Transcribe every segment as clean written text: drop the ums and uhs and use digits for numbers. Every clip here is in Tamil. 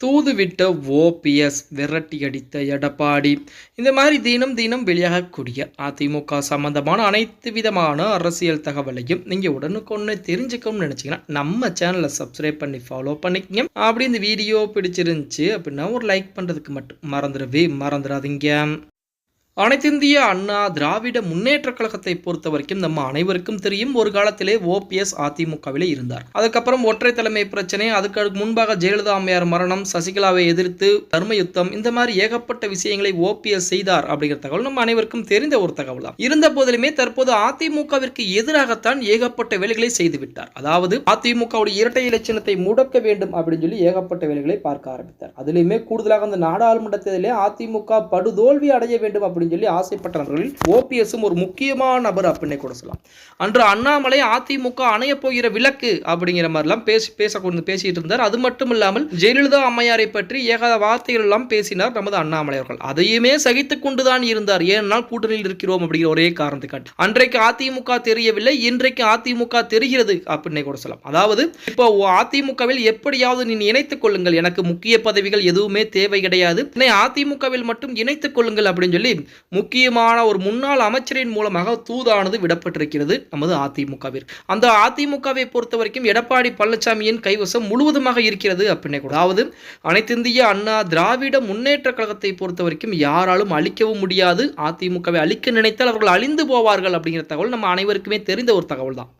தூதுவிட்ட ஓபிஎஸ் விரட்டி அடித்த எடப்பாடி. இந்த மாதிரி தினம் தினம் வெளியாகக்கூடிய அதிமுக சம்பந்தமான அனைத்து விதமான அரசியல் தகவலையும் நீங்கள் உடனுக்குடனே தெரிஞ்சுக்கணும்னு நினச்சிங்கன்னா நம்ம சேனலை சப்ஸ்கிரைப் பண்ணி ஃபாலோ பண்ணிக்கங்க. அப்படி இந்த வீடியோ பிடிச்சிருந்துச்சு அப்படின்னா ஒரு லைக் பண்ணுறதுக்கு மட்டும் மறந்துடாதீங்க. அனைத்திந்திய அண்ணா திராவிட முன்னேற்ற கழகத்தை பொறுத்த வரைக்கும் நம்ம அனைவருக்கும் தெரியும், ஒரு காலத்திலே ஓபிஎஸ் அதிமுகவிலே இருந்தார். அதுக்கப்புறம் ஒற்றை தலைமை பிரச்சனை, அதுக்கு முன்பாக ஜெயலலிதா அம்மையார் மரணம், சசிகலாவை எதிர்த்து தர்ம யுத்தம், இந்த மாதிரி ஏகப்பட்ட விஷயங்களை ஓபிஎஸ் செய்தார் அப்படிங்கிற தகவல் நம்ம அனைவருக்கும் தெரிந்த ஒரு தகவல் தான். இருந்த போதிலுமே தற்போது அதிமுகவிற்கு எதிராகத்தான் ஏகப்பட்ட வேலைகளை செய்து விட்டார். அதாவது அதிமுகவுடைய இரட்டை இலட்சணத்தை முடக்க வேண்டும் அப்படின்னு சொல்லி ஏகப்பட்ட வேலைகளை பார்க்க ஆரம்பித்தார். அதிலுமே கூடுதலாக அந்த நாடாளுமன்ற தேர்தலில் அதிமுக படுதோல்வி அடைய வேண்டும் அப்படின்னு சொல்லி ஆசைப்பட்டவர்களில் ஓபிஎஸும் ஒரு முக்கியமான நபர் அப்படின்னு கூட சொல்லலாம். அன்று அண்ணாமலை அதிமுக அணைய போகிற விளக்கு அப்படிங்கிற மாதிரிலாம் பேசிட்டு இருந்தார். அது மட்டும் இல்லாமல் ஜெயலலிதா அம்மையாரை பற்றி ஏகாத வார்த்தைகள் எல்லாம் பேசினார் நமது அண்ணாமலை அவர்கள். அதையுமே சகித்துக் கொண்டுதான் இருந்தார். ஏனால் கூட்டணியில் இருக்கிறோம் அப்படிங்கிற ஒரே காரணத்துக்காக. அன்றைக்கு அதிமுக தெரியவில்லை, இன்றைக்கு அதிமுக தெரிகிறது அப்படின்னு கூட சொல்லலாம். அதாவது இப்போ அதிமுகவில் எப்படியாவது நீ இணைத்துக் கொள்ளுங்கள், எனக்கு முக்கிய பதவிகள் எதுவுமே தேவை கிடையாது, அதிமுகவில் மட்டும் இணைத்துக் கொள்ளுங்கள் அப்படின்னு சொல்லி முக்கியமான ஒரு முன்னாள் அமைச்சரின் மூலமாக தூதானது விடப்பட்டிருக்கிறது நமது அதிமுகவிற்கு. அந்த அதிமுகவை பொறுத்த வரைக்கும் எடப்பாடி பழனிசாமியின் கைவசம் முழுவதுமாக இருக்கிறது அப்படின்னு கூட. அதாவது அனைத்திந்திய அண்ணா திராவிட முன்னேற்ற கழகத்தை பொறுத்த வரைக்கும் யாராலும் அழிக்கவும் முடியாது. அதிமுகவை அழிக்க நினைத்தால் அவர்கள் அழிந்து போவார்கள் அப்படிங்கிற தகவல் நம்ம அனைவருக்குமே தெரிந்த ஒரு தகவல் தான்.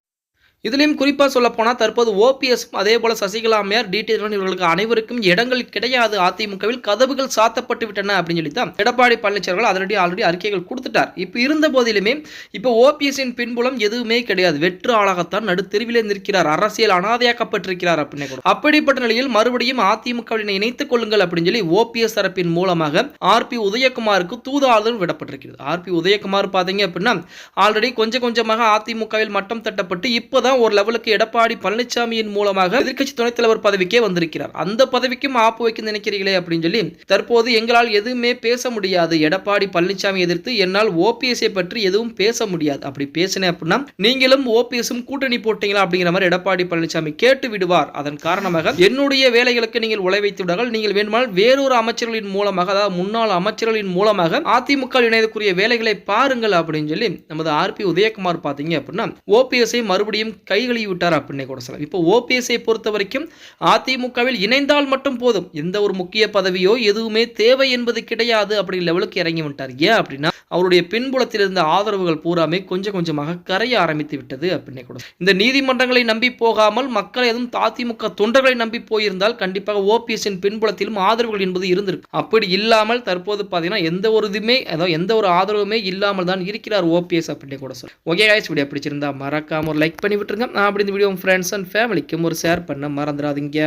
இதுலேயும் குறிப்பாக சொல்ல போனால் தற்போது ஓபிஎஸ் அதே போல சசிகலா அம்மையார் டிடிஆர் இவர்களுக்கு அனைவருக்கும் இடங்கள் கிடையாது. அதிமுகவில் கதவுகள் சாத்தப்பட்டு விட்டன அப்படின்னு சொல்லி தான் எடப்பாடி பழனிசாமி ஆல்ரெடி அறிக்கைகள் கொடுத்துட்டார். இப்போ இருந்த போதிலுமே இப்போ ஓபிஎஸ்ஸின் பின்புலம் எதுவுமே கிடையாது. வெற்று ஆளாகத்தான் நடுத்தெருவிலே நிற்கிறார், அரசியல் அனாதையாக்கப்பட்டிருக்கிறார் அப்படின்னு கூட. அப்படிப்பட்ட நிலையில் மறுபடியும் அதிமுகவினை இணைத்துக் கொள்ளுங்கள் அப்படின்னு சொல்லி ஓபிஎஸ் தரப்பின் மூலமாக ஆர்பி உதயகுமாருக்கு தூதாளர் விடப்பட்டிருக்கிறது. ஆர்பி உதயகுமார் பார்த்தீங்க அப்படின்னா ஆல்ரெடி கொஞ்சமாக அதிமுகவில் மட்டம் தட்டப்பட்டு இப்போதான் ஒரு லெவலுக்கு எடப்பாடி பழனிசாமியின் மூலமாக எதிர்க்கட்சி துணைத் தலைவர் பதவிக்கே வந்திருக்கிறார். அந்த பதவிக்கும் ஆப்பு வைக்க நினைக்கிறீங்களே அப்படின்னு சொல்லி தற்போது எங்களால் எதுவுமே பேச முடியாது, எடப்பாடி பழனிசாமி எதிர்த்து என்னால் ஓபிஎஸ்ஐ பற்றி எதுவும் பேச முடியாது, அப்படி பேசினேன் அப்படின்னா நீங்களும் ஓபிஎஸும் கூட்டணி போட்டீங்களா அப்படிங்கிற மாதிரி எடப்பாடி பழனிசாமி கேட்டு விடுவார். அதன் காரணமாக என்னுடைய வேலைகளுக்கு நீங்கள் உழைவைத்து விடுங்கள், நீங்கள் வேண்டுமானால் வேறொரு அமைச்சர்களின் மூலமாக, அதாவது முன்னாள் அமைச்சர்களின் மூலமாக அதிமுக இணையக்கூடிய வேலைகளை பாருங்கள் அப்படின்னு சொல்லி நமது ஆர்பி உதயகுமார் பார்த்தீங்க அப்படின்னா ஓபிஎஸ்ஐ மறுபடியும் கைகழுவி விட்டார் அப்படின்னு கூட சொல்லலாம். இப்போ ஓபிஎஸ்ஐ பொறுத்த வரைக்கும் அதிமுகவில் இணைந்தால் மட்டும் போதும், எந்த ஒரு முக்கிய பதவியோ எதுவுமே தேவை என்பது கிடையாது அப்படிங்கிற லெவலுக்கு இறங்கி விட்டார். ஏன் அப்படின்னா அவருடைய பின்புலத்தில் இருந்த ஆதரவுகள் பூராமே கொஞ்சமாக கரைய ஆரம்பித்து விட்டது அப்படின்னு கூட. இந்த நீதிமன்றங்களை நம்பி போகாமல் மக்கள் எதுவும் அதிமுக தொண்டர்களை நம்பி போயிருந்தால் கண்டிப்பாக ஓபிஎஸ்ஸின் பின்புலத்திலும் ஆதரவுகள் என்பது இருந்திருக்கு. அப்படி இல்லாமல் தற்போது பார்த்தீங்கன்னா எந்த ஒரு ஆதரவுமே இல்லாமல் தான் இருக்கிறார் ஓபிஎஸ் அப்படின்னு கூட சொல்ல. ஓகே गाइस, வீடியோ பிடிச்சிருந்தா மறக்காம ஒரு லைக் பண்ணி விட்டுருங்க. அப்படி இந்த வீடியோ ஃப்ரெண்ட்ஸ் அண்ட் ஃபேமிலிக்கும் ஒரு ஷேர் பண்ண மறந்துடாதீங்க.